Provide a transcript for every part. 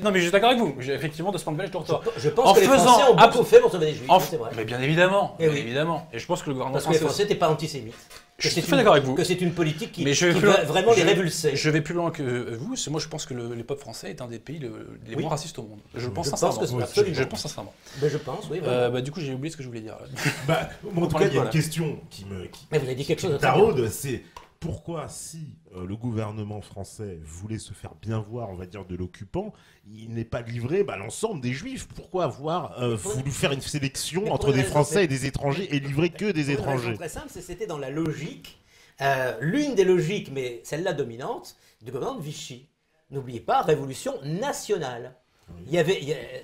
Non, mais je suis d'accord avec vous. Effectivement, de ce point de vue-là, je te retrouve. Je pense que les Français ont beaucoup fait pour sauver les Juifs, c'est vrai. Mais bien évidemment, Et oui. évidemment. Et je pense que le gouvernement Parce que les français Français n'étaient pas antisémites. Je suis tout à fait d'accord avec vous. Que c'est une politique qui Mais va vraiment les révulser. Je vais plus loin que vous. Moi, je pense que le peuple français est un des pays les moins racistes au monde. Je pense sincèrement. Je pense sincèrement. Mais je pense, oui. Du coup, j'ai oublié ce que je voulais dire. En tout cas, il y a une question qui me taraude, c'est pourquoi si le gouvernement français voulait se faire bien voir, on va dire, de l'occupant, il n'est pas livré l'ensemble des Juifs. Pourquoi avoir voulu faire une sélection entre des Français et des étrangers et livrer que des étrangers? C'est très simple, c'était dans la logique, l'une des logiques, mais celle-là dominante, du gouvernement de Vichy. N'oubliez pas, révolution nationale. Oui.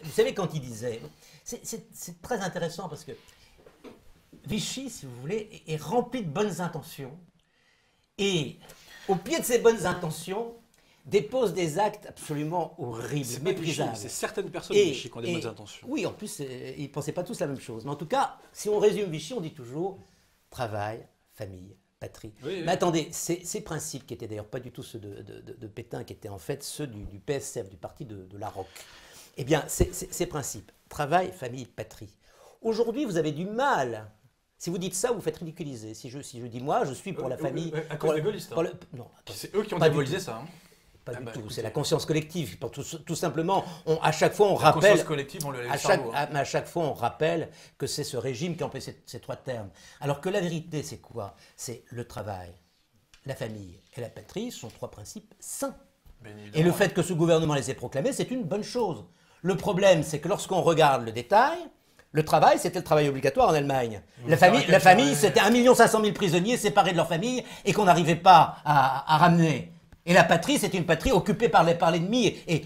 Vous savez, quand il disait... C'est très intéressant parce que Vichy, si vous voulez, est rempli de bonnes intentions. Et au pied de ces bonnes intentions, dépose des actes absolument horribles, méprisables. C'est certaines personnes de Vichy qui ont des bonnes intentions. Oui, en plus, ils ne pensaient pas tous la même chose. Mais en tout cas, si on résume Vichy, on dit toujours travail, famille, patrie. Oui, mais attendez, ces principes qui étaient d'ailleurs pas du tout ceux de Pétain, qui étaient en fait ceux du PSF, du parti de la ROC, eh bien, ces principes, travail, famille, patrie. Aujourd'hui, vous avez du mal. Si vous dites ça, vous faites ridiculiser. Si je dis moi, je suis pour la famille. À cause des gaullistes. Non, c'est eux qui ont diabolisé ça. Pas du tout. C'est la conscience collective. Tout simplement, à chaque fois, on rappelle. La conscience collective, on le laisse à chaque fois, on rappelle que c'est ce régime qui a empêché ces trois termes. Alors que la vérité, c'est quoi? C'est le travail, la famille et la patrie sont trois principes sains. Et le fait que ce gouvernement les ait proclamés, c'est une bonne chose. Le problème, c'est que lorsqu'on regarde le détail, le travail, c'était le travail obligatoire en Allemagne. La famille, c'était 1 500 000 prisonniers séparés de leur famille et qu'on n'arrivait pas à ramener. Et la patrie, c'était une patrie occupée par l'ennemi et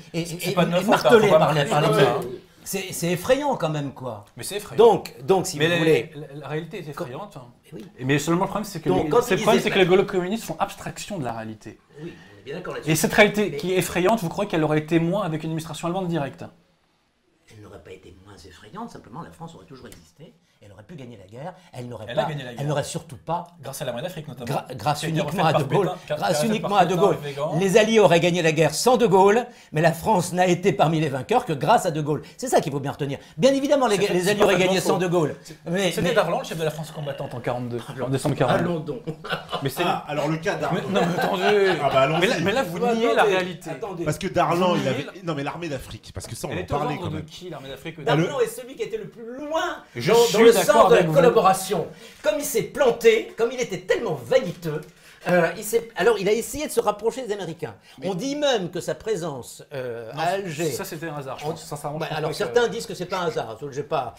martelée par l'ennemi. C'est effrayant quand même, quoi. Mais c'est effrayant. Donc si vous voulez... La réalité est effrayante. Oui. Mais seulement le problème, c'est que les gaulo-communistes font abstraction de la réalité. Oui, on est bien d'accord là-dessus. Et cette réalité qui est effrayante, vous croyez qu'elle aurait été moins avec une administration allemande directe? Elle n'aurait pas été moins effrayante, simplement la France aurait toujours existé, elle aurait pu gagner la guerre, elle n'aurait surtout pas... Grâce à la moine d'Afrique notamment. Grâce uniquement à De Gaulle. Grâce uniquement à De Gaulle. Les Alliés auraient gagné la guerre sans De Gaulle, mais la France n'a été parmi les vainqueurs que grâce à De Gaulle. C'est ça qu'il faut bien retenir. Bien évidemment, les Alliés auraient gagné sans De Gaulle. C'était Darlan, le chef de la France combattante en 42, en décembre 42. Allons donc. Alors le cas Darlan. Non mais attendez. Mais là, vous niez la réalité. Parce que Darlan, il avait... Non mais l'armée d'Afrique, parce que ça on en parlait quand même. De qui l'armée d'Afrique? Darlan est celui qui était le plus loin dans le sens de la collaboration. Comme il s'est planté, comme il était tellement vaniteux, il a essayé de se rapprocher des Américains. On dit même que sa présence à Alger... Ça, c'était un hasard, je pense. Sincèrement, alors, certains disent que c'est pas un hasard. Je vais pas...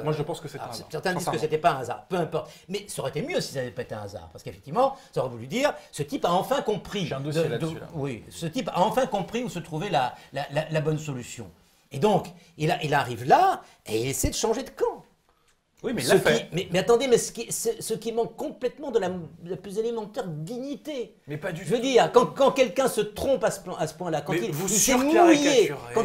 Moi, je pense que c'est un hasard. Certains disent que c'était pas un hasard. Peu importe. Mais ça aurait été mieux si ça n'avait pas été un hasard. Parce qu'effectivement, ça aurait voulu dire, ce type a enfin compris... J'ai un dossier là-dessus. Oui, ce type a enfin compris où se trouvait la bonne solution. Et donc, il arrive là, et il essaie de changer de camp. Oui, mais mais attendez, mais ce qui manque complètement de la plus élémentaire dignité. Mais pas du tout. Je veux dire, quand quelqu'un se trompe à ce point-là, quand il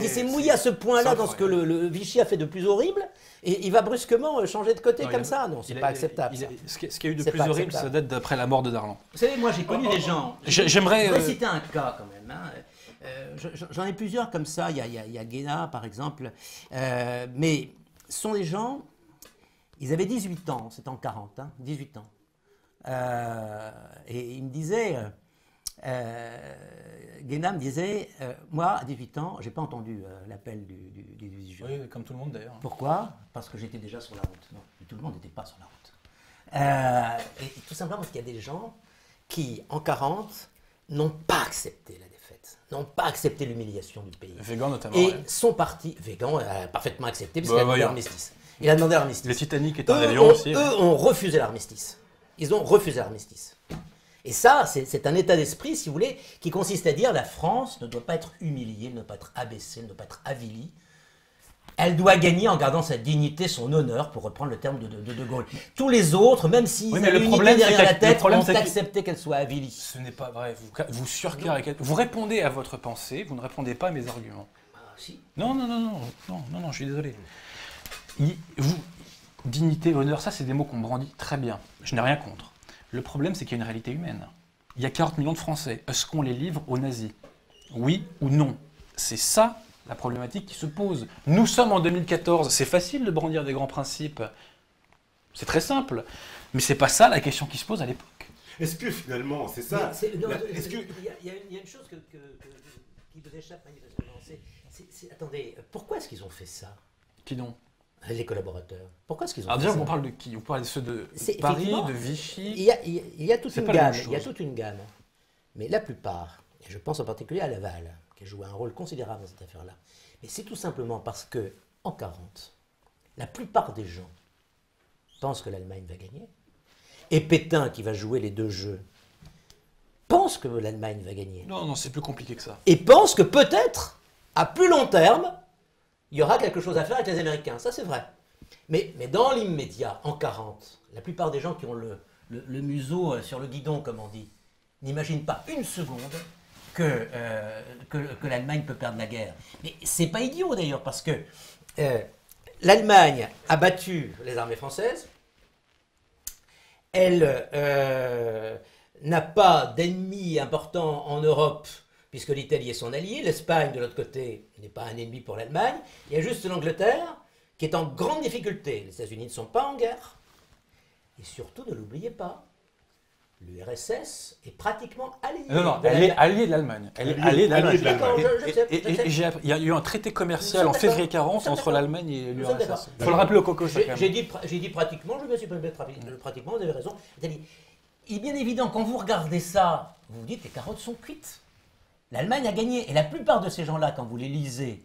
s'est mouillé à ce point-là dans ce que le Vichy a fait de plus horrible, et il va brusquement changer de côté comme ça. Non, c'est pas acceptable. Ce qu'il y a eu de plus horrible, ça date d'après la mort de Darlan. Vous savez, moi j'ai connu des gens. J'aimerais citer un cas quand même. J'en ai plusieurs comme ça. Il y a Guéna, par exemple. Mais ce sont des gens... Ils avaient 18 ans, c'était en 40, 18 ans. Et il me disait, Guéna me disait, moi, à 18 ans, je n'ai pas entendu l'appel du vigier. Oui, comme tout le monde d'ailleurs. Pourquoi? Parce que j'étais déjà sur la route. Non, tout le monde n'était pas sur la route. Et tout simplement parce qu'il y a des gens qui, en 40, n'ont pas accepté la défaite, n'ont pas accepté l'humiliation du pays. Végan notamment. Et sont partis, Végan a parfaitement accepté, parce qu'il a demandé l'armistice. Il a demandé l'armistice. Le Titanic est un avion aussi. Eux ont refusé l'armistice. Ils ont refusé l'armistice. Et ça, c'est un état d'esprit, si vous voulez, qui consiste à dire la France ne doit pas être humiliée, ne doit pas être abaissée, ne doit pas être avilie. Elle doit gagner en gardant sa dignité, son honneur, pour reprendre le terme de Gaulle. Tous les autres, même s'ils ont une idée derrière la tête, ont accepté qu'elle soit avilie. Ce n'est pas vrai. Vous surcaricaturez. Vous répondez à votre pensée, vous ne répondez pas à mes arguments. Si. Non, je suis désolé. Dignité, honneur, ça c'est des mots qu'on brandit très bien. Je n'ai rien contre. Le problème, c'est qu'il y a une réalité humaine. Il y a 40 millions de Français. Est-ce qu'on les livre aux nazis? Oui ou non? c'est ça la problématique qui se pose. Nous sommes en 2014, c'est facile de brandir des grands principes, c'est très simple, mais c'est pas ça la question qui se pose à l'époque. Est-ce que finalement, c'est ça Il y a une chose qui vous échappe manifestement. Attendez, pourquoi est-ce qu'ils ont fait ça? Qui donc? Les collaborateurs. Pourquoi est-ce qu'ils ont fait ça? Déjà, on parle de qui? On parle de ceux de Paris, de Vichy. Il y a toute une gamme. Il y a toute une gamme. Mais la plupart, et je pense en particulier à Laval, qui a joué un rôle considérable dans cette affaire-là, mais c'est tout simplement parce que en 40, la plupart des gens pensent que l'Allemagne va gagner. Et Pétain, qui va jouer les deux jeux, pense que l'Allemagne va gagner. Non, c'est plus compliqué que ça. Et pense que peut-être, à plus long terme, il y aura quelque chose à faire avec les Américains. Ça, c'est vrai. Mais dans l'immédiat, en 40, la plupart des gens qui ont le museau sur le guidon, comme on dit, n'imaginent pas une seconde que l'Allemagne peut perdre la guerre. Mais c'est pas idiot, d'ailleurs, parce que l'Allemagne a battu les armées françaises. Elle n'a pas d'ennemis importants en Europe, puisque l'Italie est son allié. L'Espagne, de l'autre côté, n'est pas un ennemi pour l'Allemagne. Il y a juste l'Angleterre qui est en grande difficulté. Les États-Unis ne sont pas en guerre. Et surtout, ne l'oubliez pas, l'URSS est pratiquement alliée. Non, elle est alliée de l'Allemagne. Elle est alliée de l'Allemagne. Il y a eu un traité commercial en février 40 entre l'Allemagne et l'URSS. Il faut le rappeler au Coco. J'ai dit pratiquement, je me suis permis de pratiquement, vous avez raison. Il est bien évident, quand vous regardez ça, vous vous dites les carottes sont cuites. L'Allemagne a gagné. Et la plupart de ces gens-là, quand vous les lisez,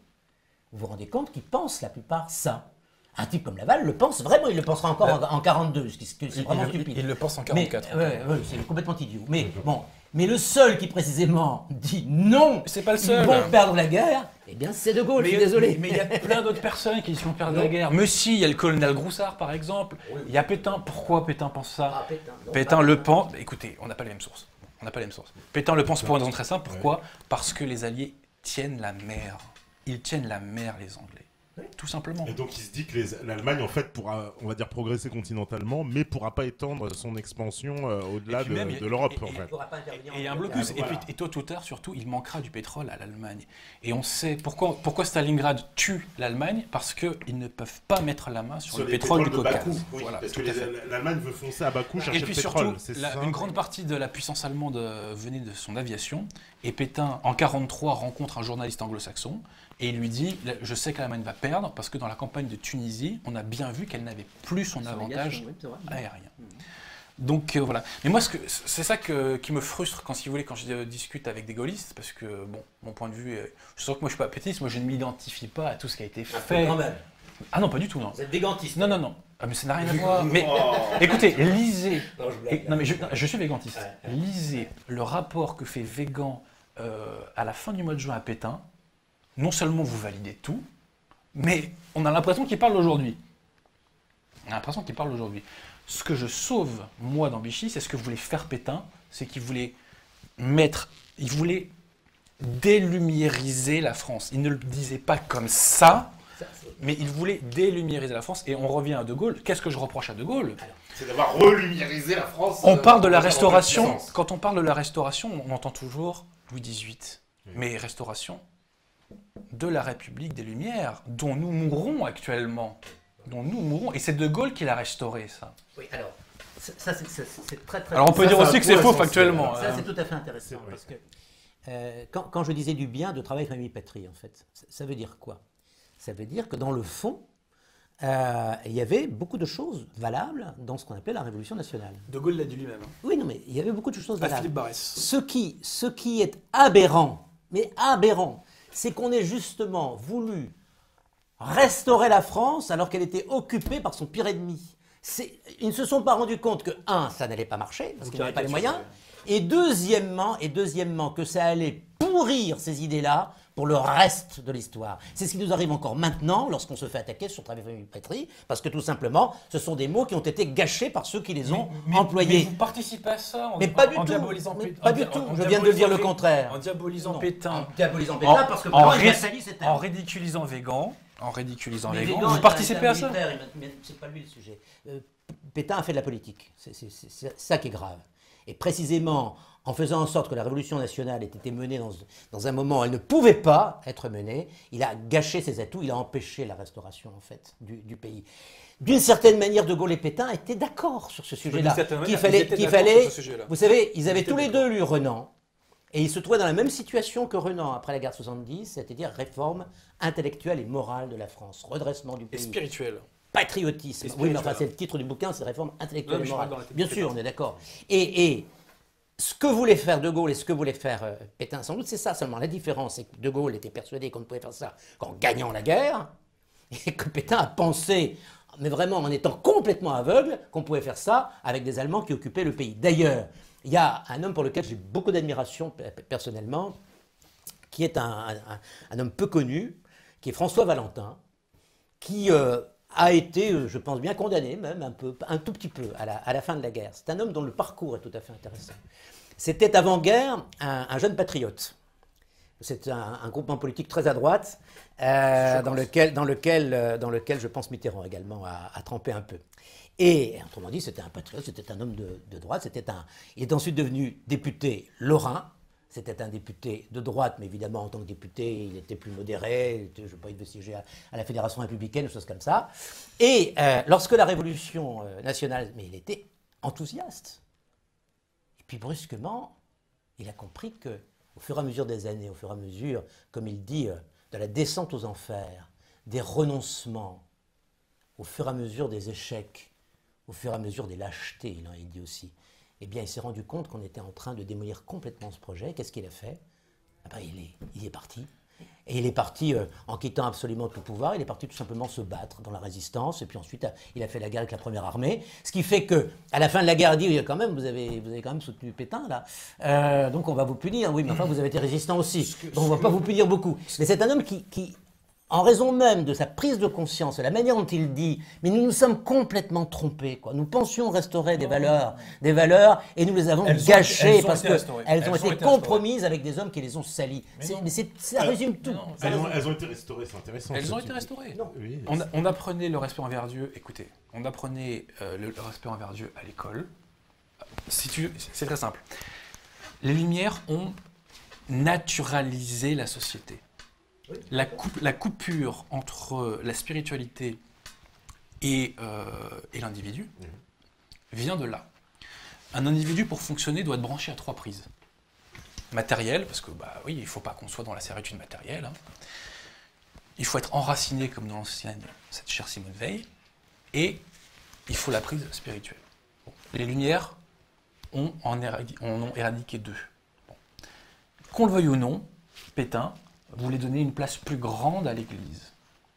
vous vous rendez compte qu'ils pensent la plupart ça. Un type comme Laval le pense vraiment, il le pensera encore en 42, ce qui c'est vraiment stupide. Il le pense en 44. Oui, c'est complètement idiot. Mais le seul qui précisément dit non, c'est pas le seul. Ils vont perdre la guerre, eh bien c'est De Gaulle, je suis désolé. Mais il y a plein d'autres personnes qui vont perdre la guerre. Mais si, il y a le colonel Groussard par exemple, il y a Pétain. Pourquoi Pétain pense ça? Pétain le pense. Écoutez, on n'a pas les mêmes sources. Pétain le pense pour une raison très simple. Pourquoi? Parce que les Alliés tiennent la mer. Ils tiennent la mer, les Anglais. Tout simplement. Et donc il se dit que l'Allemagne en fait pourra, on va dire, progresser continentalement, mais pourra pas étendre son expansion au-delà de l'Europe en fait. Et il y a un blocus. Et tôt ou tard, surtout, il manquera du pétrole à l'Allemagne. Et on sait pourquoi Stalingrad tue l'Allemagne, parce qu'ils ne peuvent pas mettre la main sur le pétrole du Caucase. Voilà, parce que l'Allemagne veut foncer à Bakou chercher le pétrole. Et puis surtout, une grande partie de la puissance allemande venait de son aviation. Et Pétain, en 1943, rencontre un journaliste anglo-saxon. Et il lui dit, je sais que l'Allemagne va perdre parce que dans la campagne de Tunisie, on a bien vu qu'elle n'avait plus son avantage aérien. Donc voilà. Mais moi, c'est ça qui me frustre quand je discute avec des gaullistes, parce que, bon, mon point de vue, je sens que moi je suis pas pétiste, moi je ne m'identifie pas à tout ce qui a été fait. Ah non, pas du tout, non. Vous êtes végantiste. Non. Ah, mais ça n'a rien à voir. Mais écoutez, lisez. Non, mais je suis végantiste. Lisez le rapport que fait Végan à la fin du mois de juin à Pétain. Non seulement vous validez tout, mais on a l'impression qu'il parle aujourd'hui. Ce que je sauve, moi, dans Vichy, c'est ce que voulait faire Pétain, c'est qu'il voulait délumiériser la France. Il ne le disait pas comme ça, mais il voulait délumiériser la France. Et on revient à De Gaulle. Qu'est-ce que je reproche à De Gaulle? C'est d'avoir relumiérisé la France. On parle de la Restauration. Quand on parle de la Restauration, on entend toujours Louis XVIII. Mais Restauration de la République des Lumières, dont nous mourons actuellement. Et c'est De Gaulle qui l'a restauré, ça. Oui, alors, ça c'est très très... Alors on peut dire aussi que c'est faux factuellement. Ça c'est tout à fait intéressant, parce que quand je disais du bien de travail famille patrie, en fait, ça veut dire quoi? Ça veut dire que dans le fond, il y avait beaucoup de choses valables dans ce qu'on appelait la Révolution nationale. De Gaulle l'a dit lui-même. Oui, non, mais il y avait beaucoup de choses valables. Philippe Barrès. Ce qui est aberrant, c'est qu'on ait justement voulu restaurer la France alors qu'elle était occupée par son pire ennemi. Ils ne se sont pas rendus compte que, ça n'allait pas marcher, parce qu'ils n'avaient pas les moyens, et deuxièmement, que ça allait pourrir ces idées-là pour le reste de l'histoire. C'est ce qui nous arrive encore maintenant lorsqu'on se fait attaquer sur Travail Famille Patrie, parce que tout simplement, ce sont des mots qui ont été gâchés par ceux qui les ont employés. Mais vous participez à ça en diabolisant Pétain. Pas du tout, je viens de dire le contraire. En diabolisant Pétain. En diabolisant Pétain, parce que en ridiculisant Végan. Vous participez à ça? C'est pas lui le sujet. Pétain a fait de la politique. C'est ça qui est grave. Et précisément, en faisant en sorte que la révolution nationale ait été menée dans un moment où elle ne pouvait pas être menée, il a gâché ses atouts, il a empêché la restauration en fait du pays. D'une certaine manière, De Gaulle et Pétain étaient d'accord sur ce sujet-là. Qu'il fallait, vous savez, ils avaient tous les deux lu Renan, et ils se trouvaient dans la même situation que Renan après la guerre de 70, c'est-à-dire réforme intellectuelle et morale de la France, redressement du pays. Et spirituel. Patriotisme. Oui, mais enfin, c'est le titre du bouquin, c'est réforme intellectuelle et morale. Bien sûr, on est d'accord. Et ce que voulait faire De Gaulle et ce que voulait faire Pétain, sans doute, c'est ça seulement. La différence, c'est que De Gaulle était persuadé qu'on ne pouvait faire ça qu'en gagnant la guerre, et que Pétain a pensé, mais vraiment en étant complètement aveugle, qu'on pouvait faire ça avec des Allemands qui occupaient le pays. D'ailleurs, il y a un homme pour lequel j'ai beaucoup d'admiration personnellement, qui est un homme peu connu, qui est François Valentin, qui a été, je pense bien, condamné même un tout petit peu à la fin de la guerre. C'est un homme dont le parcours est tout à fait intéressant. C'était avant-guerre un jeune patriote. C'est un groupement politique très à droite, dans lequel je pense Mitterrand également a trempé un peu. Et autrement dit, c'était un patriote, c'était un homme de droite. Il est ensuite devenu député lorrain. C'était un député de droite, mais évidemment, en tant que député, il était plus modéré. Je ne sais pas, il devait siéger à la Fédération républicaine, des choses comme ça. Et lorsque la Révolution nationale, mais il était enthousiaste. Et puis brusquement, il a compris que, au fur et à mesure des années, au fur et à mesure, comme il dit, de la descente aux enfers, des renoncements, au fur et à mesure des échecs, au fur et à mesure des lâchetés, il dit aussi, eh bien, il s'est rendu compte qu'on était en train de démolir complètement ce projet. Qu'est-ce qu'il a fait? Ah ben, il est parti. Et il est parti en quittant absolument tout pouvoir. Il est parti tout simplement se battre dans la résistance. Et puis ensuite, il a fait la guerre avec la première armée. Ce qui fait qu'à la fin de la guerre, il dit quand même, vous avez quand même soutenu Pétain, là. Donc on va vous punir. Oui, mais enfin, vous avez été résistant aussi. Donc on ne va pas vous punir beaucoup. Mais c'est un homme qui en raison même de sa prise de conscience, de la manière dont il dit, mais nous nous sommes complètement trompés, quoi. Nous pensions restaurer des valeurs, et nous les avons gâchées parce qu'elles ont été compromises avec des hommes qui les ont salies. Mais ça résume tout. Elles ont été restaurées, c'est intéressant. Elles ont été restaurées. Oui. On apprenait le respect envers Dieu, écoutez, on apprenait le respect envers Dieu à l'école. C'est très simple. Les Lumières ont naturalisé la société. Oui. La coupure entre la spiritualité et l'individu vient de là. Un individu, pour fonctionner, doit être branché à 3 prises. Matériel, parce que, oui, il ne faut pas qu'on soit dans la servitude matérielle. Il faut être enraciné, comme dans l'ancienne, cette chère Simone Veil. Et il faut la prise spirituelle. Bon. Les Lumières en ont éradiqué 2. Bon. Qu'on le veuille ou non, Pétain voulait donner une place plus grande à l'Église.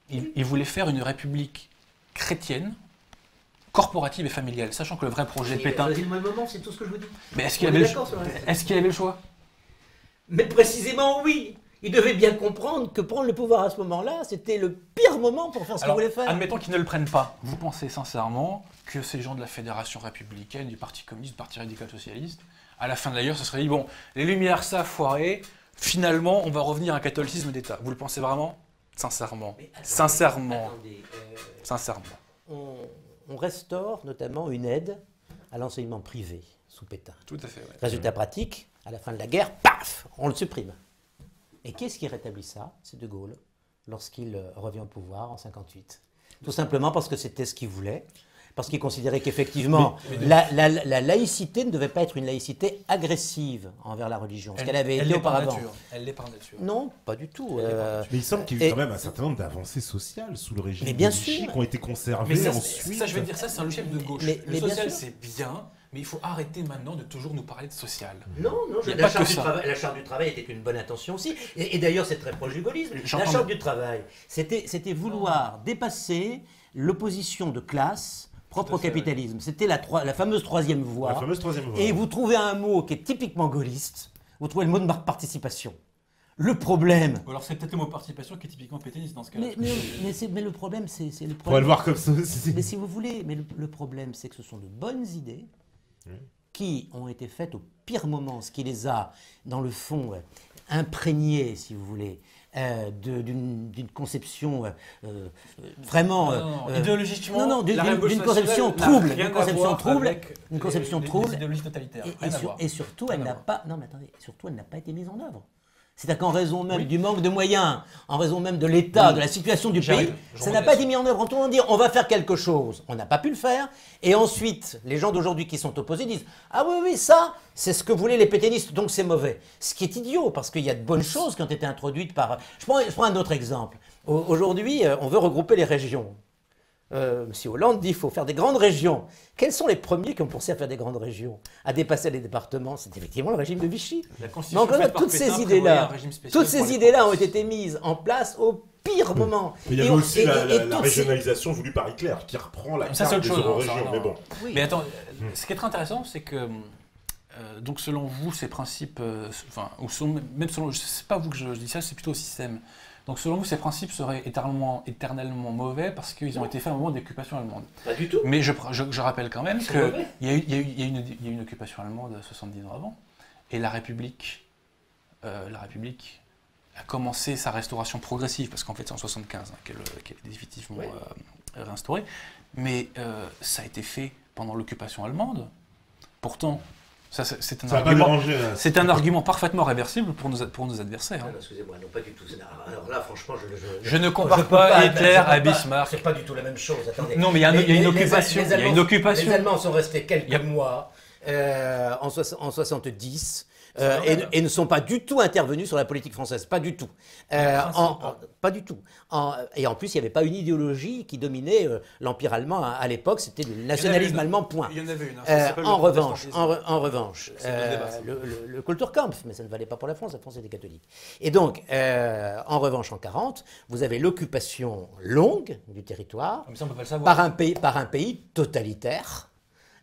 Il voulait faire une république chrétienne, corporative et familiale, sachant que le vrai projet de Pétain... Il a choisi le même moment, c'est tout ce que je vous dis. Mais est-ce qu'il avait le choix? Mais précisément oui. Il devait bien comprendre que prendre le pouvoir à ce moment-là, c'était le pire moment pour faire ce qu'il voulait faire. Admettons qu'ils ne le prennent pas. Vous pensez sincèrement que ces gens de la Fédération républicaine, du Parti communiste, du Parti radical-socialiste, à la fin de la guerre, ce serait dit, bon, les Lumières, ça a foiré, finalement, on va revenir à un catholicisme d'État. Vous le pensez vraiment? Sincèrement. Sincèrement. On restaure notamment une aide à l'enseignement privé sous Pétain. Tout à fait, ouais. Résultat pratique, à la fin de la guerre, paf, on le supprime. Et qu'est-ce qui rétablit ça? C'est De Gaulle, lorsqu'il revient au pouvoir en 1958. Tout simplement parce que c'était ce qu'il voulait. Parce qu'il considérait qu'effectivement, la laïcité ne devait pas être une laïcité agressive envers la religion, ce qu'elle avait été auparavant. Elle l'est par nature. Non, pas du tout. Mais il semble qu'il y a eu quand même un certain nombre d'avancées sociales sous le régime de Vichy qui ont été conservées ensuite. Ça, je vais dire ça, c'est un logiciel de gauche. Le social, c'est bien, mais il faut arrêter maintenant de toujours nous parler de social. Non, la charte du travail était une bonne intention aussi. Et d'ailleurs, c'est très proche du gaullisme. La charte du travail, c'était vouloir dépasser l'opposition de classe propre au capitalisme. C'était la fameuse troisième voie. Et vous trouvez un mot qui est typiquement gaulliste, vous trouvez le mot de participation. Le problème... Ou alors c'est peut-être le mot participation qui est typiquement pétainiste dans ce cas-là. Mais le problème, c'est le problème... On va le voir comme ça aussi. Mais si vous voulez, le problème, c'est que ce sont de bonnes idées qui ont été faites au pire moment, ce qui les a, dans le fond, imprégné, si vous voulez, d'une conception vraiment d'une conception trouble, une conception trouble, et surtout elle n'a pas été mise en œuvre. C'est-à-dire qu'en raison même du manque de moyens, en raison même de l'état, de la situation du pays, ça n'a pas été mis en œuvre. On dit on va faire quelque chose, on n'a pas pu le faire, et ensuite les gens d'aujourd'hui qui sont opposés disent ah oui ça c'est ce que voulaient les pétainistes, donc c'est mauvais. Ce qui est idiot parce qu'il y a de bonnes choses qui ont été introduites par. Je prends un autre exemple. Aujourd'hui on veut regrouper les régions. Monsieur Hollande dit qu'il faut faire des grandes régions. Quels sont les premiers qui ont pensé à faire des grandes régions, à dépasser les départements? C'est effectivement le régime de Vichy. Mais encore une fois, toutes ces idées-là ont été mises en place au pire moment. Mais il y avait aussi la régionalisation voulue par Hitler, qui reprend la carte des régions. Mais bon. Oui. Mais attends, ce qui est très intéressant, c'est que donc selon vous, ces principes, même selon, c'est pas vous que je dis ça, c'est plutôt au système. Donc selon vous, ces principes seraient éternellement mauvais parce qu'ils ont été faits au moment de l'occupation allemande. Pas du tout. Mais je rappelle quand même qu'il y a eu une occupation allemande 70 ans avant. Et la République a commencé sa restauration progressive, parce qu'en fait c'est en 1975 qu'elle est définitivement réinstaurée. Mais ça a été fait pendant l'occupation allemande. Pourtant, c'est un argument parfaitement réversible pour nos adversaires. Non, excusez-moi, non, pas du tout. Alors là, franchement, je ne compare pas Hitler à Bismarck. C'est pas du tout la même chose. Attendez. Non, mais il y a une occupation. Les Allemands sont restés quelques mois en 70. Et ne sont pas du tout intervenus sur la politique française, pas du tout. Pas du tout. Et en plus, il n'y avait pas une idéologie qui dominait l'Empire allemand à l'époque, c'était le nationalisme allemand, point. Il y en avait une. En revanche, le Kulturkampf, mais ça ne valait pas pour la France était catholique. Et donc, en revanche, en 40, vous avez l'occupation longue du territoire par un pays totalitaire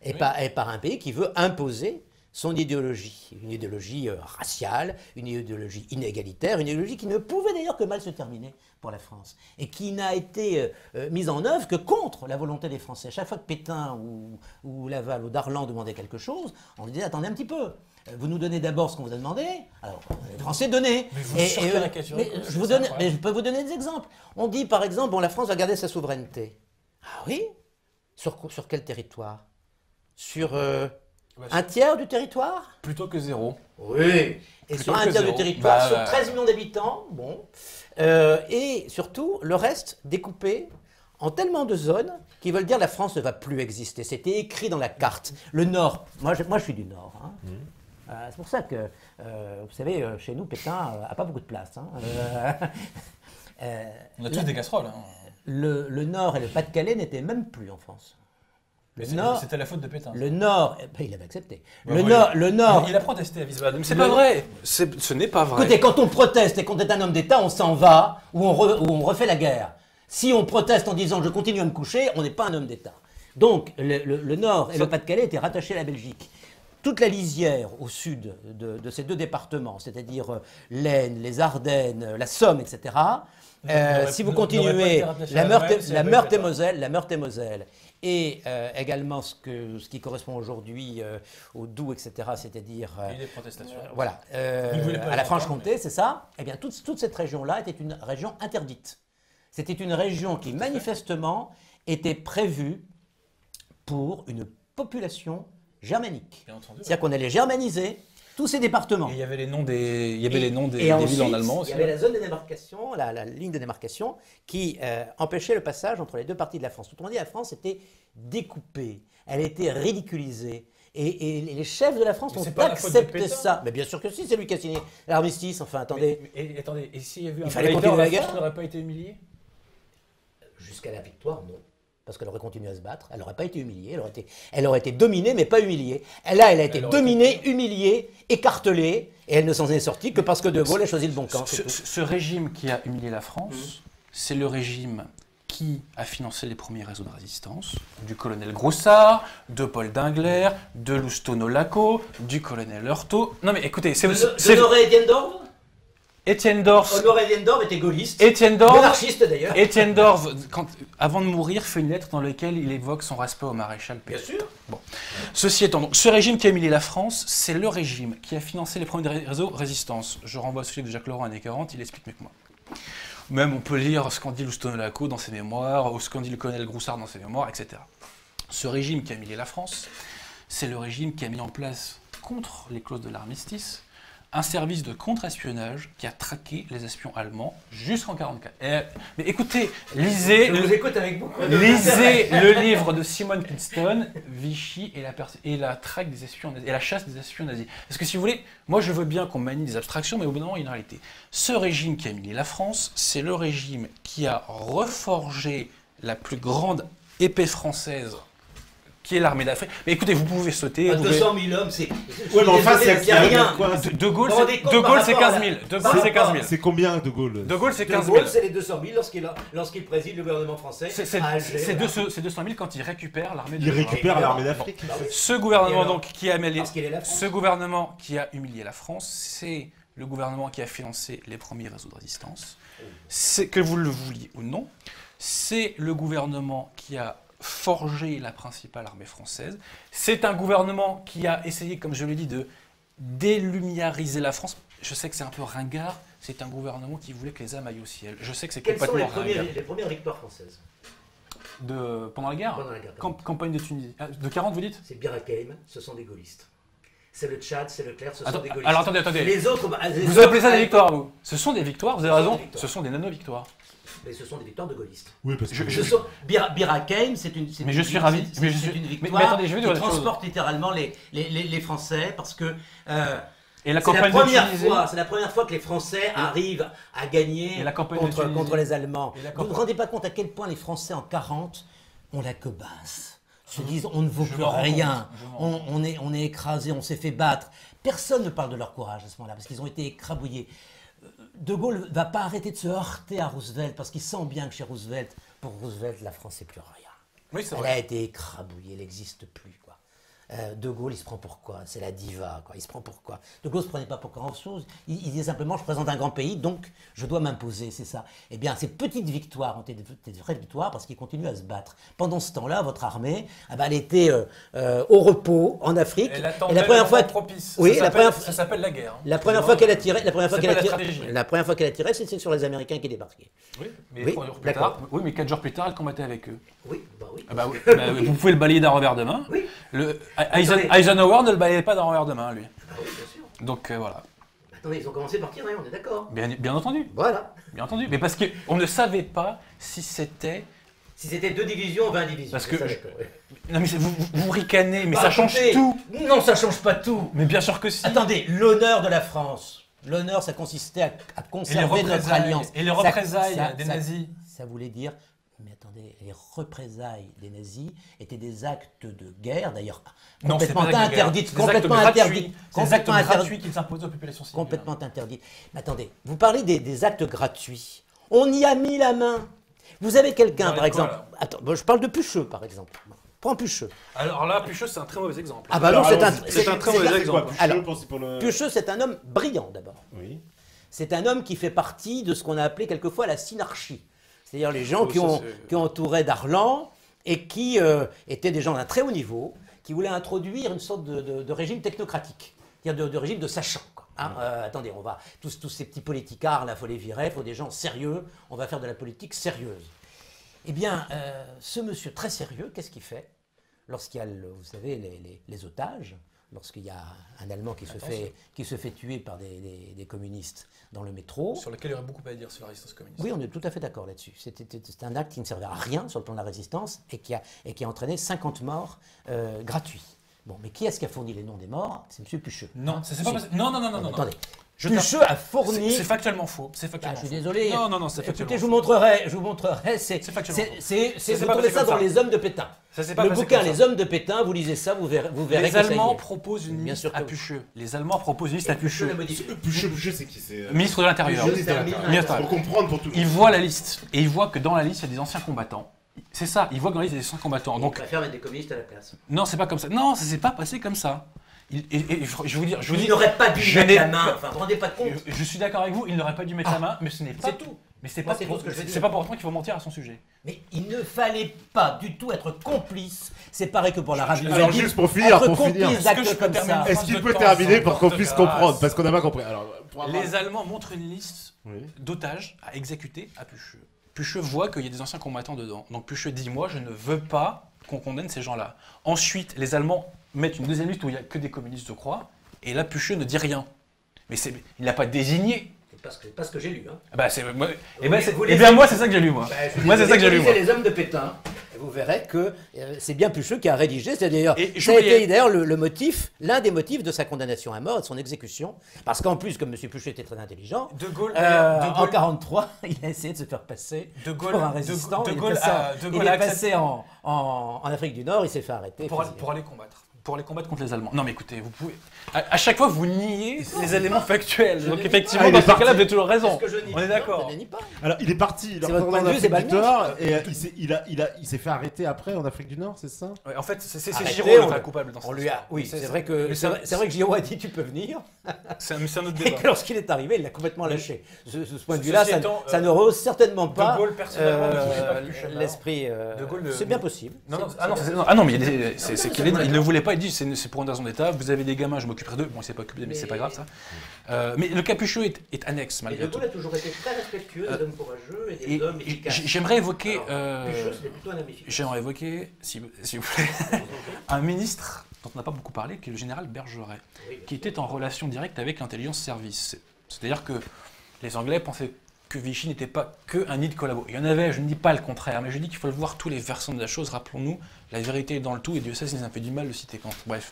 et par un pays qui veut imposer son idéologie, une idéologie raciale, une idéologie inégalitaire, une idéologie qui ne pouvait d'ailleurs que mal se terminer pour la France, et qui n'a été mise en œuvre que contre la volonté des Français. Chaque fois que Pétain ou Laval ou Darlan demandaient quelque chose, on lui disait attendez un petit peu, vous nous donnez d'abord ce qu'on vous a demandé, alors les Français donnaient. Je peux vous donner des exemples. On dit par exemple, la France va garder sa souveraineté. Ah oui? Sur quel territoire? Sur un tiers du territoire? Plutôt que zéro. Oui. Et sur un tiers du territoire, sur 13 millions d'habitants, bon. Et surtout, le reste découpé en tellement de zones qui veulent dire la France ne va plus exister. C'était écrit dans la carte. Le Nord, moi je suis du Nord. C'est pour ça que, vous savez, chez nous, Pétain n'a pas beaucoup de place. On a tous des casseroles. Le Nord et le Pas-de-Calais n'étaient même plus en France. C'était la faute de Pétain. Le Nord, il avait accepté. Le Nord. Il a protesté à Wiesbaden. Mais c'est pas vrai. Ce n'est pas vrai. Écoutez, quand on proteste et qu'on est un homme d'État, on s'en va ou on refait la guerre. Si on proteste en disant je continue à me coucher, on n'est pas un homme d'État. Donc le Nord et le Pas-de-Calais étaient rattachés à la Belgique. Toute la lisière au sud de ces deux départements, c'est-à-dire l'Aisne, les Ardennes, la Somme, etc. Si vous continuez, la Meurthe-et-Moselle, et également ce qui correspond aujourd'hui au Doubs, etc., c'est-à-dire des protestations. À la Franche-Comté, c'est ça. Eh bien, toute cette région-là était une région interdite. C'était une région qui, manifestement, était prévue pour une population germanique. C'est-à-dire qu'on allait germaniser tous ces départements. Et il y avait les noms des villes en allemand aussi. Il y avait la zone de démarcation, la ligne de démarcation, qui empêchait le passage entre les deux parties de la France. Autrement dit, la France était découpée, elle était ridiculisée. Et les chefs de la France ont accepté ça. Mais bien sûr que si, c'est lui qui a signé l'armistice. Enfin, attendez. Et s'il y avait eu il fallait continuer la guerre. La France n'aurait pas été humiliée? Jusqu'à la victoire, non. Parce qu'elle aurait continué à se battre, elle n'aurait pas été humiliée, elle aurait été dominée, mais pas humiliée. Là, elle a été dominée, humiliée, écartelée, et elle ne s'en est sortie que parce que De Gaulle a choisi le bon camp. Ce régime qui a humilié la France, c'est le régime qui a financé les premiers réseaux de résistance, du colonel Groussard, de Paul Dingler, de Lousteau-Nolaco, du colonel Heurtaud. Non mais écoutez, c'est... De Honoré Etienne d'Orbe ? Étienne Dorf. Honoré Hendorf était gaulliste. Étienne Dorf. Monarchiste d'ailleurs. Étienne Dorf, avant de mourir, fait une lettre dans laquelle il évoque son respect au maréchal Pétain. Bien sûr. Bon. Ceci étant, donc, ce régime qui a humilié la France, c'est le régime qui a financé les premiers réseaux résistance. Je renvoie au sujet de Jacques Laurent, années 40, il explique mieux que moi. Même on peut lire ce qu'en dit Lousteau Laco dans ses mémoires, ou ce qu'en dit le colonel Groussard dans ses mémoires, etc. Ce régime qui a humilié la France, c'est le régime qui a mis en place, contre les clauses de l'armistice, un service de contre-espionnage qui a traqué les espions allemands jusqu'en 1944. Mais écoutez, lisez le livre de Simon Kinston, Vichy et la traque des espions nazis, et la chasse des espions nazis. Parce que si vous voulez, moi je veux bien qu'on manie des abstractions, mais au bout d'un moment il y a une réalité. Ce régime qui a humilié la France, c'est le régime qui a reforgé la plus grande épée française, qui est l'armée d'Afrique. Mais écoutez, vous pouvez sauter. 200 000 hommes, c'est. Ouais, mais en face, il y a rien. De Gaulle, c'est 15 000. De Gaulle, c'est 15 000. C'est combien, De Gaulle? De Gaulle, c'est 15 000. De Gaulle, c'est les 200 000 lorsqu'il préside le gouvernement français. C'est 200 000 quand il récupère l'armée d'Afrique. Il récupère l'armée d'Afrique. Ce gouvernement, donc, qui a humilié la France, c'est le gouvernement qui a financé les premiers réseaux de résistance. C'est, que vous le vouliez ou non, c'est le gouvernement qui a forgé la principale armée française. C'est un gouvernement qui a essayé, comme je l'ai dit, de délumiariser la France. Je sais que c'est un peu ringard, c'est un gouvernement qui voulait que les âmes aillent au ciel. Je sais que c'est complètement ringard. Quelles sont les premières victoires françaises pendant la guerre. Campagne de Tunisie. De 40, vous dites? C'est Bir Hakeim, ce sont des gaullistes. C'est le Tchad, c'est le Clair, ce sont des gaullistes. Alors attendez. Les autres, vous appelez ça des victoires, vous? Ce sont des victoires, vous avez raison, ce sont des nano-victoires. Mais ce sont des victoires de gaullistes. Oui, parce que Bir Hakeim, c'est une victoire qui transporte littéralement les Français parce que c'est la première fois que les Français arrivent à gagner contre les Allemands. Vous ne vous rendez pas compte à quel point les Français en 40 ont la queue basse. Se disent on ne vaut plus rien, on est écrasé, on s'est fait battre. Personne ne parle de leur courage à ce moment-là parce qu'ils ont été écrabouillés. De Gaulle ne va pas arrêter de se heurter à Roosevelt parce qu'il sent bien que chez Roosevelt, pour Roosevelt, la France n'est plus rien. Oui, elle a été écrabouillée, elle n'existe plus. Quoi. De Gaulle, il se prend pour quoi? C'est la diva, quoi. Il se prend pour quoi? De Gaulle ne se prenait pas pour grand-chose. Il disait simplement, je représente un grand pays, donc je dois m'imposer, c'est ça. Eh bien, ces petites victoires ont été des vraies victoires parce qu'il continue à se battre. Pendant ce temps-là, votre armée, elle était au repos en Afrique. Et la première fois propice. Oui, ça s'appelle la guerre. La première fois qu'elle a tiré, c'est sur les Américains qui débarquaient. Oui, mais 3 jours plus tard. Oui, mais 4 jours plus tard, elle combattait avec eux. Oui, bah oui. Vous pouvez le balayer d'un revers de main. Oui. Eisenhower ne le balayait pas d'un revers de main, lui. Ah oui, bien sûr. Donc voilà. Attendez, ils ont commencé par tirer, on est d'accord. Bien entendu. Voilà. Bien entendu. Mais parce qu'on ne savait pas si c'était... Si c'était 2 divisions ou 20 divisions. Parce que... Non mais vous ricanez, mais ça change tout. Non, ça change pas tout. Mais bien sûr que si. Attendez, l'honneur de la France. L'honneur, ça consistait à conserver notre alliance. Et les représailles des nazis. Ça voulait dire... Mais attendez, les représailles des nazis étaient des actes de guerre, d'ailleurs complètement interdites, complètement interdites, des actes gratuits qu'ils imposaient aux populations civiles. Complètement interdites. Mais attendez, vous parlez des actes gratuits. On y a mis la main. Vous avez quelqu'un, par exemple. Attends, je parle de Pucheux, par exemple. Prends Pucheux. Alors là, Pucheux, c'est un très mauvais exemple. Ah bah non, c'est un très mauvais exemple. Pucheux, c'est un homme brillant d'abord. Oui. C'est un homme qui fait partie de ce qu'on a appelé quelquefois la synarchie. C'est-à-dire les gens qui entouraient Darlan et qui étaient des gens d'un très haut niveau, qui voulaient introduire une sorte de régime technocratique, c'est-à-dire de régime de sachants. Attendez, on va tous ces petits politicards, là, il faut les virer, il faut des gens sérieux, on va faire de la politique sérieuse. Eh bien, ce monsieur très sérieux, qu'est-ce qu'il fait lorsqu'il y a, vous savez, les otages, lorsqu'il y a un Allemand qui se fait tuer par des communistes dans le métro. Sur lequel il y aurait beaucoup à dire sur la résistance communiste. Oui, on est tout à fait d'accord là-dessus. C'était un acte qui ne servait à rien sur le plan de la résistance et qui a entraîné 50 morts gratuits. Bon, mais qui est-ce qui a fourni les noms des morts? C'est M. Pucheux. Non, c'est pas possible. Non. Attendez. Pucheux a fourni... C'est factuellement faux. Je suis désolé. Non, c'est factuellement faux. Écoutez, je vous montrerai. Vous trouvez ça dans Les Hommes de Pétain. Le bouquin Les Hommes de Pétain, vous lisez ça, vous verrez Les Allemands proposent une liste à Pucheux. Les Allemands proposent une liste à Pucheux. Pucheux, c'est qui? Ministre de l'Intérieur. Pour comprendre, pour tout le monde. Il voit la liste. Et il voit que dans la liste, il y a des anciens combattants. C'est ça, il voit que dans la liste, il y a des anciens combattants. Donc, il préfère mettre des communistes à la place. Non, c'est pas comme ça. Non, ça s'est pas passé comme ça. je vous dis, il n'aurait pas dû mettre la main. Enfin, vous vous rendez pas compte. Je suis d'accord avec vous, il n'aurait pas dû mettre la main, mais ce n'est pas tout. Mais c'est pas pour autant qu'il faut mentir à son sujet. Mais il ne fallait pas du tout être complice. C'est pareil que pour l'Arabie Saoudite. Alors juste pour finir, est-ce qu'il peut terminer pour qu'on puisse comprendre, parce qu'on n'a pas compris. Alors, les Allemands montrent une liste d'otages à exécuter à Pucheux. Pucheux voit qu'il y a des anciens combattants dedans. Donc Pucheux dit, moi je ne veux pas qu'on condamne ces gens-là. Ensuite, les Allemands mettent une deuxième liste où il n'y a que des communistes, je crois, et là Pucheux ne dit rien. Mais il n'a pas désigné. C'est pas ce que j'ai lu. Hein. Bah, moi, c'est ça que j'ai lu, moi. Moi, c'est ça que j'ai lu, moi. Les hommes de Pétain, et vous verrez que c'est bien Pucheux qui a rédigé. Ça a été d'ailleurs le motif, l'un des motifs de sa condamnation à mort et de son exécution. Parce qu'en plus, comme M. Pucheux était très intelligent, De Gaulle, en 1943, il a essayé de se faire passer pour un résistant. Il est passé en Afrique du Nord, il s'est fait arrêter. Pour aller combattre. Pour aller combattre contre les Allemands. Non mais écoutez, vous pouvez... À chaque fois, vous niez les éléments factuels. Donc effectivement, dans ce cas-là, vous avez toujours raison. On est d'accord. Alors, il est parti. Il est retourné en Afrique du Nord et il s'est fait arrêter après en Afrique du Nord, c'est ça? En fait, c'est Giraud le coupable dans cette histoire. Oui, c'est vrai que Giraud a dit tu peux venir. C'est un autre débat. Et lorsqu'il est arrivé, il l'a complètement lâché. De ce point de vue-là, ça ne rehausse certainement pas l'esprit. C'est bien possible. Ah non, mais c'est qu'il ne voulait pas. Il dit c'est pour une raison d'État, vous avez des gamins, je m'occuperai d'eux. Bon, il s'est pas occupé, mais c'est pas grave ça. Mais le cas Pucheux est annexe malgré tout. De Gaulle a toujours été très respectueux des hommes courageux et des hommes efficaces. J'aimerais évoquer, Pucheux, c'était plutôt un homme efficace. J'aimerais évoquer, si vous plaît, un ministre dont on n'a pas beaucoup parlé, qui est le général Bergeret, qui était en relation directe avec l'intelligence service. C'est-à-dire que les Anglais pensaient que Vichy n'était pas qu'un nid de collabos. Il y en avait, je ne dis pas le contraire, mais je dis qu'il faut le voir tous les versants de la chose. Rappelons-nous, la vérité est dans le tout, et Dieu sait si ça fait du mal de citer Kant. Bref.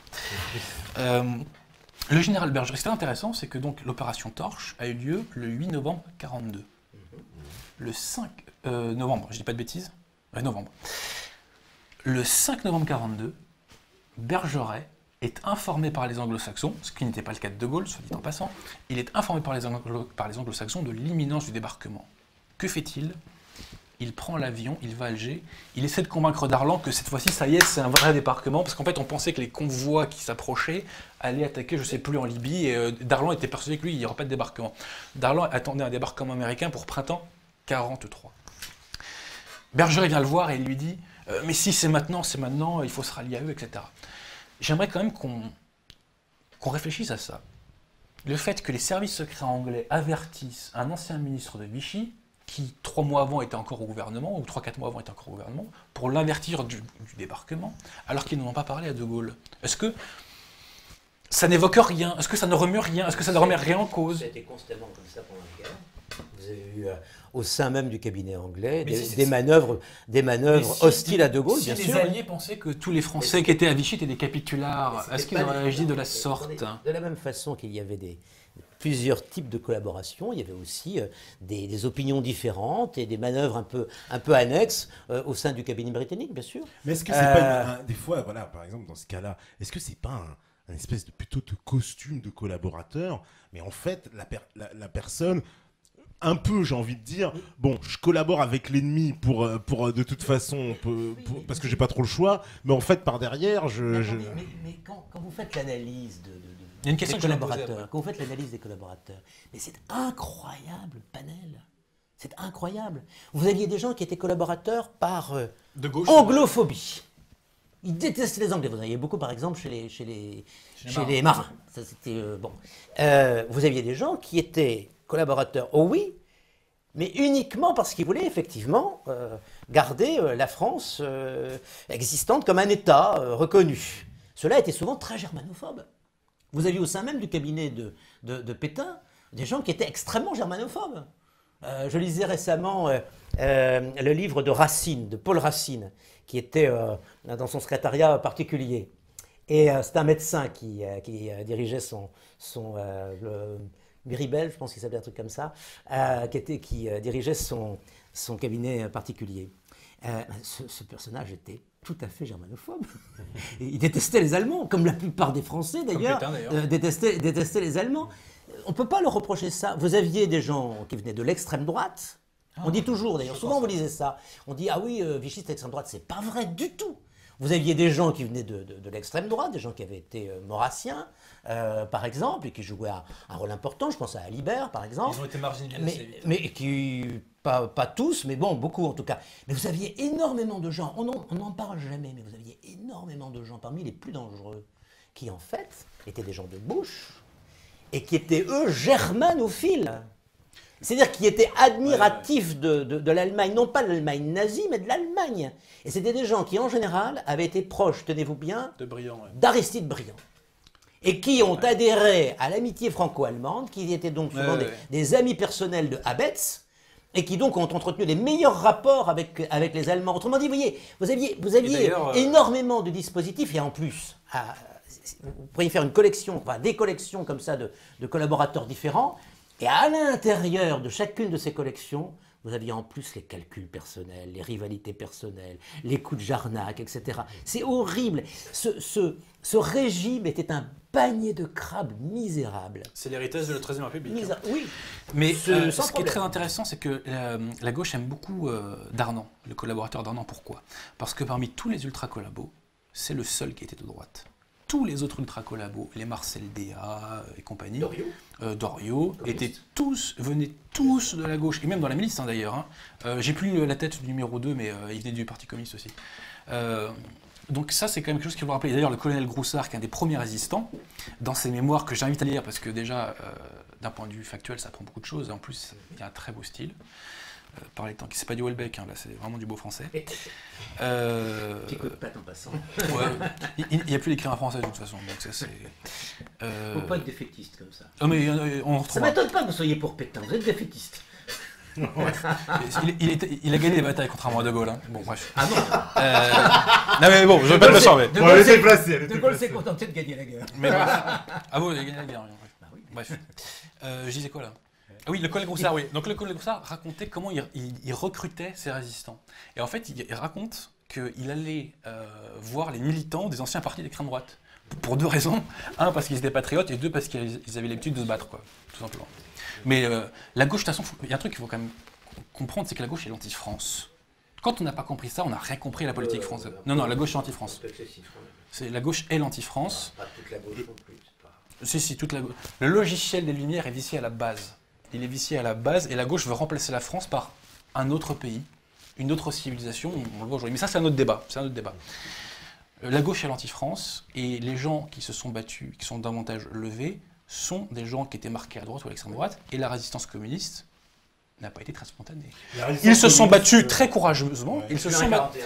Le général Bergeret, ce qui est intéressant, c'est que donc l'opération Torche a eu lieu le 8 novembre 1942. Le 5 novembre, je dis pas de bêtises, novembre. Le 5 novembre 1942, Bergeret est informé par les anglo-saxons, ce qui n'était pas le cas de De Gaulle, soit dit en passant, il est informé par les anglo-saxons de l'imminence du débarquement. Que fait-il? Il prend l'avion, il va à Alger, il essaie de convaincre Darlan que cette fois-ci, ça y est, c'est un vrai débarquement, parce qu'en fait, on pensait que les convois qui s'approchaient allaient attaquer, je ne sais plus, en Libye, et Darlan était persuadé que lui, il n'y aurait pas de débarquement. Darlan attendait un débarquement américain pour printemps 1943. Bergeret vient le voir et il lui dit « Mais si c'est maintenant, il faut se rallier à eux, etc. » J'aimerais quand même qu'on réfléchisse à ça. Le fait que les services secrets anglais avertissent un ancien ministre de Vichy, qui 3 mois avant était encore au gouvernement, ou 3-4 mois avant était encore au gouvernement, pour l'avertir du débarquement, alors qu'ils n'en ont pas parlé à De Gaulle. Est-ce que ça n'évoque rien? Est-ce que ça ne remue rien? Est-ce que ça ne remet rien en cause? Ça a été constamment comme ça pendant la guerre. Vous avez eu au sein même du cabinet anglais des manœuvres hostiles à De Gaulle, bien sûr. Si les Alliés pensaient que tous les Français qui étaient à Vichy étaient des capitulards, est-ce qu'ils auraient agi de la sorte? De la même façon qu'il y avait plusieurs types de collaboration, il y avait aussi des opinions différentes et des manœuvres un peu annexes au sein du cabinet britannique, bien sûr. Mais est-ce que c'est pas des fois, voilà, par exemple dans ce cas-là, est-ce que c'est pas un espèce de plutôt de costume de collaborateur, mais en fait la personne un peu, j'ai envie de dire, bon, je collabore avec l'ennemi pour de toute façon, parce que j'ai pas trop le choix, mais en fait, par derrière, Mais quand vous faites l'analyse des collaborateurs, quand vous faites l'analyse des collaborateurs, mais c'est incroyable, panel. C'est incroyable. Vous aviez des gens qui étaient collaborateurs par anglophobie. Ils détestaient les Anglais. Vous en aviez beaucoup, par exemple, chez les marins. Ça, c'était bon. Vous aviez des gens qui étaient collaborateurs, oh oui, mais uniquement parce qu'ils voulaient effectivement garder la France existante comme un État reconnu. Cela était souvent très germanophobe. Vous aviez au sein même du cabinet de Pétain des gens qui étaient extrêmement germanophobes. Je lisais récemment le livre de Racine, de Paul Racine, qui était dans son secrétariat particulier. Et c'est un médecin qui dirigeait le Miribel, je pense qu'il s'appelait un truc comme ça, qui dirigeait son cabinet particulier. Ce personnage était tout à fait germanophobe. Il détestait les Allemands, comme la plupart des Français d'ailleurs, détestaient les Allemands. On ne peut pas leur reprocher ça. Vous aviez des gens qui venaient de l'extrême droite. On dit toujours, d'ailleurs, souvent vous lisez ça. On dit, ah oui, Vichy c'est l'extrême droite. C'est pas vrai du tout. Vous aviez des gens qui venaient de l'extrême droite, des gens qui avaient été maurassiens, par exemple, et qui jouaient un rôle important. Je pense à Alibert, par exemple. Ils ont été marginalisés assez vite. Mais qui, pas tous, mais bon, beaucoup en tout cas. Mais vous aviez énormément de gens, on n'en parle jamais, mais vous aviez énormément de gens, parmi les plus dangereux, qui en fait étaient des gens de Bush, et qui étaient, eux, germanophiles. C'est-à-dire qui étaient admiratifs de l'Allemagne, non pas de l'Allemagne nazie, mais de l'Allemagne. Et c'était des gens qui, en général, avaient été proches, tenez-vous bien, d'Aristide Briand. Et qui ont adhéré à l'amitié franco-allemande, qui étaient donc souvent des amis personnels de Habetz, et qui donc ont entretenu les meilleurs rapports avec les Allemands. Autrement dit, vous aviez énormément de dispositifs, et en plus, vous pourriez faire une collection, enfin des collections comme ça de collaborateurs différents. Et à l'intérieur de chacune de ces collections, vous aviez en plus les calculs personnels, les rivalités personnelles, les coups de Jarnac, etc. C'est horrible. Ce régime était un panier de crabes misérable. C'est l'héritage de la XIIIe République. Oui. Mais ce qui est très intéressant, c'est que la gauche aime beaucoup Darnan, le collaborateur Darnan. Pourquoi? Parce que parmi tous les ultra-collabos, c'est le seul qui était de droite. Tous les autres ultra-collabos, les Marcel Déat et compagnie, Doriot venaient tous de la gauche, et même dans la milice d'ailleurs. J'ai plus la tête du numéro 2, mais il venait du Parti communiste aussi. Donc ça, c'est quand même quelque chose qu'il faut rappeler. D'ailleurs, le colonel Groussard, qui est un des premiers résistants, dans ses mémoires que j'invite à lire, parce que déjà, d'un point de vue factuel, ça apprend beaucoup de choses, et en plus, il y a un très beau style. Par les temps, c'est pas du Houellebecq, là c'est vraiment du beau français. Petit coup de patte en passant. Ouais, il n'y a plus d'écrire en français de toute façon, donc ça c'est. Faut pas être défaitiste comme ça. Oh, mais on ça m'étonne pas que vous soyez pour Pétain, vous êtes défaitiste. Il a gagné des batailles contrairement à De Gaulle. Hein. Bon, bref. Ah non. Non mais bon, je veux pas te le charmer. De Gaulle s'est contenté de gagner la guerre. Mais bref. Ah bon, il a gagné la guerre. Bah oui. Bref. Je disais quoi là? Ah oui, le colonel Groussard, oui. Donc le colonel Groussard racontait comment il recrutait ses résistants. Et en fait, il raconte qu'il allait voir les militants des anciens partis d'extrême droite. Pour deux raisons. Un, parce qu'ils étaient patriotes, et deux, parce qu'ils avaient l'habitude de se battre, quoi, tout simplement. Mais la gauche, de toute façon, il y a un truc qu'il faut quand même comprendre, c'est que la gauche est l'anti-France. Quand on n'a pas compris ça, on n'a rien compris à la politique française. Non, la gauche est l'anti-France. La gauche est l'anti-France. Pas toute la gauche non plus. Si, toute la gauche. Le logiciel des Lumières est vicié à la base. Il est vicié à la base, et la gauche veut remplacer la France par un autre pays, une autre civilisation, on le voit aujourd'hui. Mais ça, c'est un autre débat. La gauche est l'anti-France, et les gens qui se sont battus, qui sont davantage levés, sont des gens qui étaient marqués à droite ou à l'extrême droite, et la résistance communiste n'a pas été très spontanée. Ils se sont battus très courageusement. Ouais. Ils se sont battus.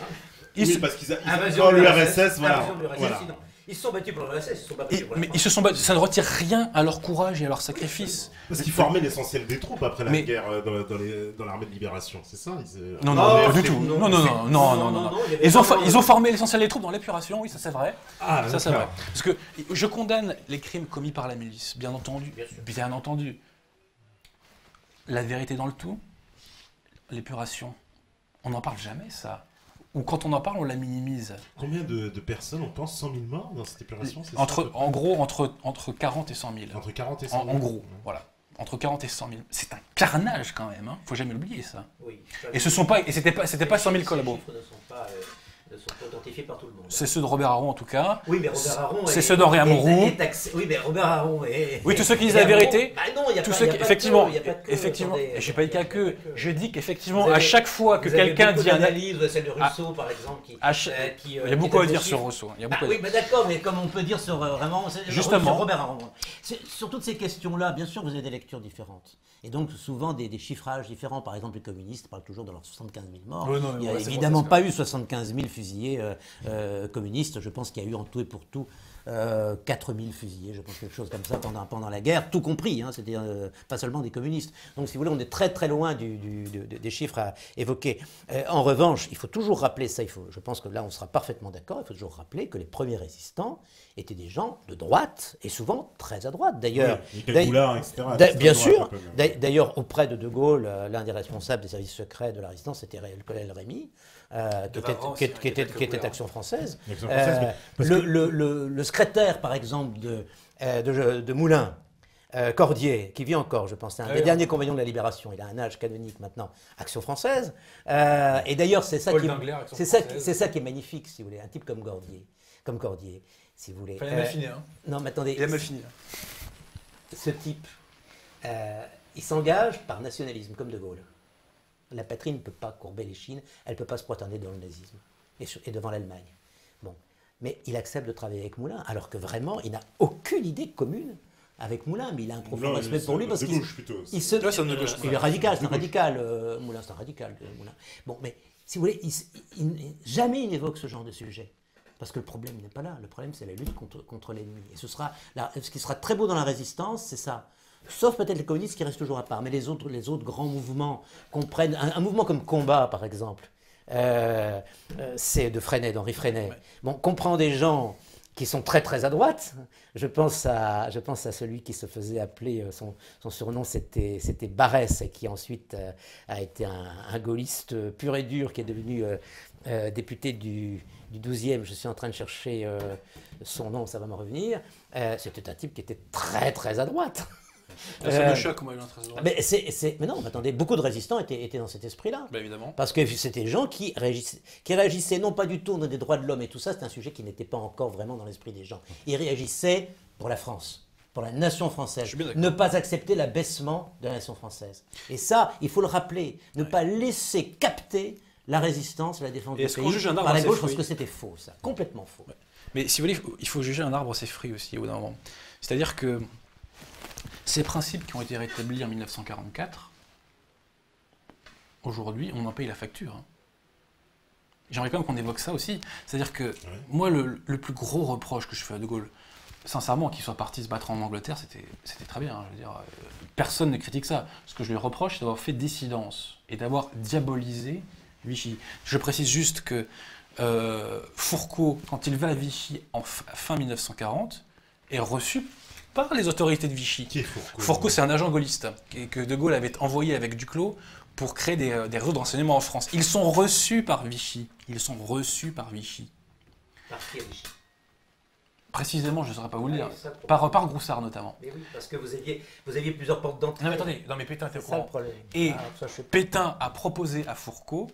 Oui, parce qu'ils ont l'URSS, voilà. Ils se sont battus pour l'URSS, ils se sont battus pour la mais ils se sont battus, ça ne retire rien à leur courage et à leur sacrifice. Parce qu'ils formaient l'essentiel des troupes après la guerre dans l'armée de libération, c'est ça? Non, pas du tout. Non. Ils ont formé l'essentiel des troupes dans l'épuration, oui, ça c'est vrai. Ah, ça c'est vrai. Parce que je condamne les crimes commis par la milice, bien entendu. Bien entendu. La vérité dans le tout, l'épuration, on n'en parle jamais, ça. Ou quand on en parle, on la minimise. Combien de personnes, on pense 100 000 morts dans cette épuration? En gros, entre 40 et 100 000. Entre 40 et 100 000. En gros, voilà. Entre 40 et 100 000. C'est un carnage quand même, hein. Faut jamais l'oublier ça. Oui, et c'était pas 100 000 collabos. Ne sont pas identifiés par tout le monde. C'est ceux de Robert Aron en tout cas. Oui, mais Robert Aron. C'est ceux d'Henri Amouroux. Oui, mais Robert Aron est. Oui, tous ceux qui disent la vérité. Bah non, il y a tous pas. Ceux qui, effectivement, effectivement. Et j'ai pas dit qu'à que. Je dis qu'effectivement, à chaque fois que quelqu'un dit un analyse, celle de Rousseau par exemple, il y a beaucoup à dire sur Rousseau. Oui, mais d'accord, mais comme on peut dire sur vraiment. Justement. Sur Robert Aron. Sur toutes ces questions-là, bien sûr, vous avez des lectures différentes. Et donc, souvent, des chiffrages différents. Par exemple, les communistes parlent toujours de leurs 75 000 morts. Il n'y a évidemment pas eu 75 000 fusillés communistes. Je pense qu'il y a eu en tout et pour tout 4 000 fusillés, je pense, quelque chose comme ça, pendant la guerre, tout compris. Hein, c'était pas seulement des communistes. Donc, si vous voulez, on est très très loin des chiffres à évoquer. En revanche, il faut toujours rappeler ça. Je pense que là, on sera parfaitement d'accord. Il faut toujours rappeler que les premiers résistants étaient des gens de droite, et souvent très à droite. D'ailleurs, bien sûr. D'ailleurs, auprès de Gaulle, l'un des responsables des services secrets de la résistance, c'était le colonel Rémy, qui était Action française. Le secrétaire, par exemple, de Moulin, Cordier, qui vit encore, je pense, c'est un des derniers compagnons de la Libération. Il a un âge canonique maintenant, Action française. Et d'ailleurs, c'est ça qui est magnifique, si vous voulez. Un type comme Cordier, si vous voulez. Enfin, il a mal fini, hein. Non, mais attendez. Il a mal fini. Ce type, il s'engage par nationalisme, comme De Gaulle. La patrie ne peut pas courber les chines, elle ne peut pas se prosterner devant le nazisme et devant l'Allemagne. Bon. Mais il accepte de travailler avec Moulin, alors que vraiment, il n'a aucune idée commune avec Moulin, mais il a un profond respect pour lui parce qu'il il est radical, c'est un radical. Moulin, c'est un radical. Moulin. Bon, mais si vous voulez, jamais il n'évoque ce genre de sujet. Parce que le problème n'est pas là. Le problème, c'est la lutte contre l'ennemi. Et ce qui sera très beau dans la résistance, c'est ça. Sauf peut-être les communistes qui restent toujours à part. Mais les autres grands mouvements comprennent. Un mouvement comme Combat, par exemple, c'est de Freinet, d'Henri Freinet. Ouais. Bon, comprend des gens qui sont très très à droite. Je pense à celui qui se faisait appeler, son surnom c'était Barès, et qui ensuite a été un gaulliste pur et dur, qui est devenu député du 12e. Je suis en train de chercher son nom, ça va me revenir. C'était un type qui était très très à droite. C'est le choc, moi, mais non, attendez, beaucoup de résistants étaient dans cet esprit-là. Ben, évidemment. Parce que c'était des gens qui réagissaient non pas du tout dans des droits de l'homme et tout ça, c'était un sujet qui n'était pas encore vraiment dans l'esprit des gens. Ils réagissaient pour la France, pour la nation française. Ne pas accepter l'abaissement de la nation française. Et ça, il faut le rappeler, ne pas laisser capter la résistance, la défense du pays par la gauche, parce que c'était faux, ça, complètement faux. Ouais. Mais si vous voulez, il faut juger un arbre à ses fruits aussi, au bout d'un moment. C'est-à-dire que ces principes qui ont été rétablis en 1944, aujourd'hui, on en paye la facture. Hein. J'aimerais quand même qu'on évoque ça aussi. C'est-à-dire que moi, le plus gros reproche que je fais à De Gaulle, sincèrement, qu'il soit parti se battre en Angleterre, c'était très bien. Hein. Je veux dire, personne ne critique ça. Ce que je lui reproche, c'est d'avoir fait dissidence et d'avoir diabolisé Vichy. Je précise juste que Fourcault, quand il va à Vichy en fin 1940, est reçu par les autorités de Vichy. Qui est Fourcault ? Fourcault, c'est un agent gaulliste que De Gaulle avait envoyé avec Duclos pour créer des réseaux de renseignement en France. Ils sont reçus par Vichy. Par qui, Vichy ? Précisément, je ne saurais pas vous le dire. Par Groussard, notamment. Mais oui, parce que vous aviez plusieurs portes d'entrée. Non, mais attendez, Pétain était au courant. Et Pétain a proposé à Fourcault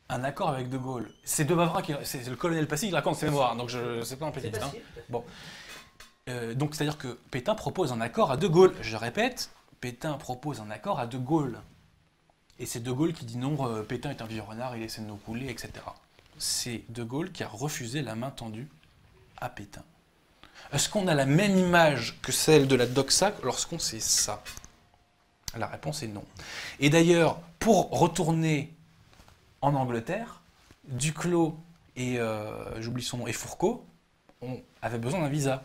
un accord avec De Gaulle. C'est de Bavrin, c'est le colonel Passy qui raconte ses mémoires, donc je ne sais pas un petit. Hein. Bon. Donc, c'est-à-dire que Pétain propose un accord à De Gaulle. Je répète, Pétain propose un accord à De Gaulle. Et c'est De Gaulle qui dit non, Pétain est un vieux renard, il essaie de nous couler, etc. C'est De Gaulle qui a refusé la main tendue à Pétain. Est-ce qu'on a la même image que celle de la doxa lorsqu'on sait ça ? La réponse est non. Et d'ailleurs, pour retourner en Angleterre, Duclos et, j'oublie son nom, et Fourcault avaient besoin d'un visa.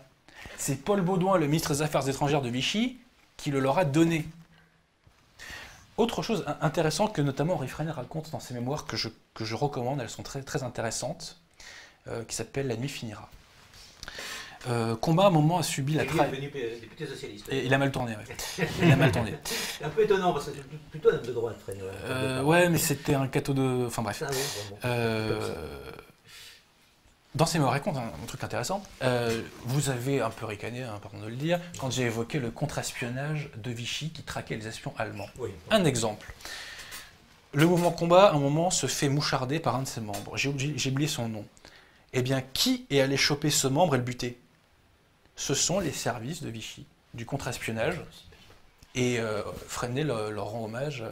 C'est Paul Baudouin, le ministre des Affaires étrangères de Vichy, qui le leur a donné. Autre chose intéressante que notamment Henri Freinet raconte dans ses mémoires, que je recommande, elles sont très, très intéressantes, qui s'appelle « La nuit finira ». Combat, à un moment, a subi la trahison. Il est devenu député socialiste. Et il a mal tourné, oui. Il a mal tourné. C'est un peu étonnant, parce que c'est plutôt un homme de droite, Freinet. Ouais, mais c'était un cateau de... Enfin bref. Ah, oui, dans ses mémoires, il raconte un truc intéressant. Vous avez un peu ricané, hein, pardon de le dire, quand j'ai évoqué le contre-espionnage de Vichy qui traquait les espions allemands. Oui. Un exemple. Le mouvement Combat, à un moment, se fait moucharder par un de ses membres. J'ai oublié son nom. Eh bien, qui est allé choper ce membre et le buter ? Ce sont les services de Vichy, du contre-espionnage. Et Freinet leur rend hommage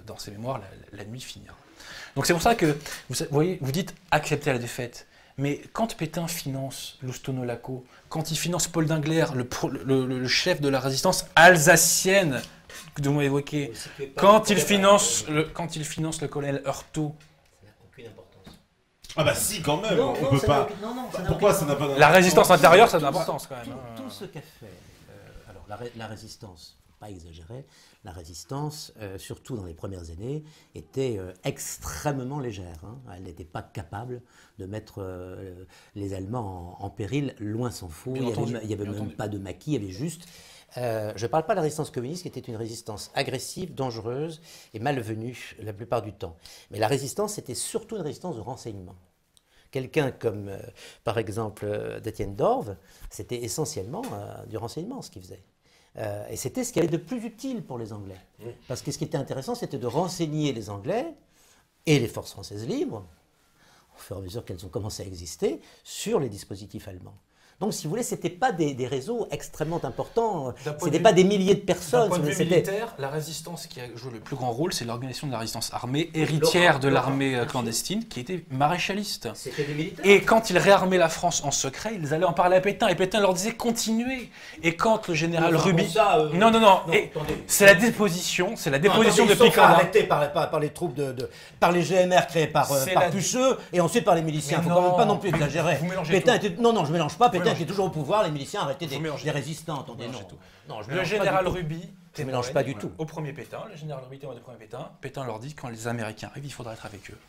dans ses mémoires, la nuit finira. Donc c'est pour ça que, vous voyez, vous dites accepter la défaite. Mais quand Pétain finance Loustono Laco, quand il finance Paul Dingler, le chef de la résistance alsacienne que vous m'avez évoqué, quand il finance le colonel Heurtaud, ça n'a aucune importance. Ah bah si, quand même, on peut pas. Pourquoi ça n'a pas d'importance ? La résistance intérieure, ça a de l'importance quand même. Tout ce qu'a fait, alors la résistance, pas exagérer, la résistance, surtout dans les premières années, était extrêmement légère. Hein. Elle n'était pas capable de mettre les Allemands en péril, loin s'en faut. Il n'y avait même pas de maquis, il y avait juste... je ne parle pas de la résistance communiste, qui était une résistance agressive, dangereuse et malvenue la plupart du temps. Mais la résistance, c'était surtout une résistance de renseignement. Quelqu'un comme, par exemple, d'Étienne Dorve, c'était essentiellement du renseignement ce qu'il faisait. Et c'était ce qu'il y avait de plus utile pour les Anglais. Parce que ce qui était intéressant, c'était de renseigner les Anglais et les forces françaises libres, au fur et à mesure qu'elles ont commencé à exister, sur les dispositifs allemands. Donc, si vous voulez, ce n'étaient pas des réseaux extrêmement importants, ce n'étaient pas des milliers de personnes. D'un point de vue militaire, la résistance qui a joué le plus grand rôle, c'est l'organisation de la résistance armée, héritière de l'armée clandestine, qui était maréchaliste. C'était des militaires. Et quand ils réarmaient la France en secret, ils allaient en parler à Pétain, et Pétain leur disait « continuez ». Et quand le général Ruby... Non, c'est la déposition de Pétain. Arrêté par les troupes par les GMR créés par Pucheux, et ensuite par les miliciens. Il ne faut quand même pas non plus exagérer. Pétain était... Non, je ne mélange pas. Pétain était toujours au pouvoir, les miliciens arrêtaient des résistants. Attendez, non, le général Ruby, je ne mélange pas du tout. Au premier Pétain, le général Ruby témoigne au premier Pétain. Pétain leur dit quand les Américains arrivent, il faudra être avec eux.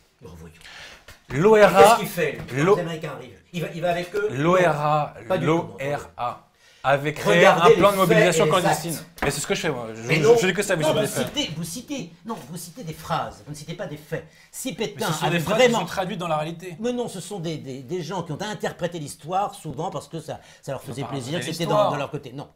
L'ORA. Qu'est-ce qu'il fait quand les Américains arrivent? Il va avec eux? L'ORA avait créé un plan de mobilisation clandestine. Mais c'est ce que je fais, moi. Je dis que ça, vous citez des phrases, vous ne citez pas des faits. Si Pétain a vraiment traduit dans la réalité. Mais non, ce sont des gens qui ont interprété l'histoire, souvent parce que ça leur faisait plaisir, que c'était dans leur côté. Non.